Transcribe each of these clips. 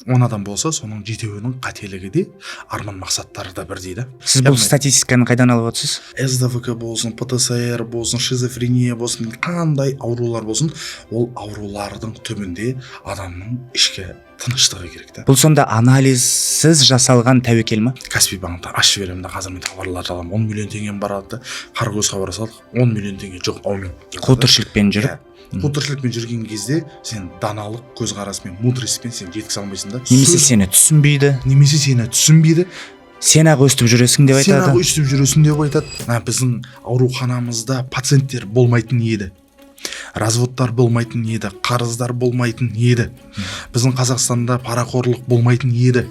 10 адам болса, соның 7-інің қателігі де, арман мақсаттары да бір дейді. Сіз бұл статистиканы қайдан алып отырсыз? СДВК болсын, ПТСР болсын, шизофрения болсын, қандай аурулар болсын, ол аурулардың түбінде адамның ішкі тыныштығы керек та. Бұл сонда анализсіз жасалған тәуекел ма? Каспий банкта ашып беремін да, қазір мен товарларды аламын. 10 миллион теңгем барады, қарагөзге бара салдық, 10 миллион теңге жоқ, аумен. Қу тіршілікпен жүріп. Қу тіршілікпен жүрген кезде сен даналық, көзқараспен, мудроспен сен жеткізе алмайсың да. Немесе сені түсінбейді. Сен ақ өстіп жүресің деп айтады. Біздің ауруханамызда пациенттер болмайтын еді. Разводтар болмайтын еді, қарыздар болмайтын еді. Біздің Қазақстанда парақорлық болмайтын еді.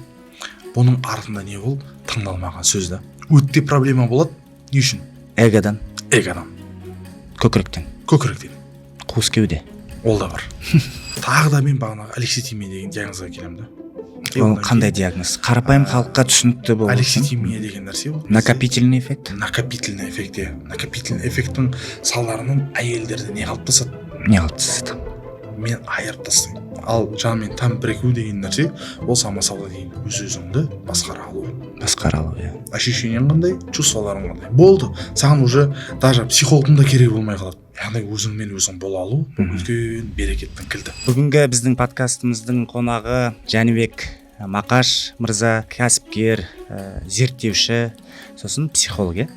Бұның артында не бол? Тыңдалмаған сөз да. Өтте проблема болады. Не үшін? Эгодан. Көкіректен. Қуыс кеуде. Ол да бар. Тағы да мен бағанағы алекситимия деген диагнозға келемін да. Ол қандай диагноз? Қарапайым халыққа түсінікті болу. Алекситимия деген нәрсе ол. Накопительный эффект. Накопительный эффекттің салдарынан әйелдерде не қалыптасады? Мен айырып тастаймын. Ал жанымен там бірігу деген нәрсе, ол самосалға дейін өз-өзіңді басқара алу, иә. Ощущениең қандай, чувстволарың қандай. Болды, саған уже даже психологтың да керек болмай қалады. Яғни өзіңмен өзің бола алу үлкен берекеттің кілті. Бүгінгі біздің подкастымыздың қонағы Жәнібек Мақаш мырза, кәсіпкер, зерттеуші, сосын психолог,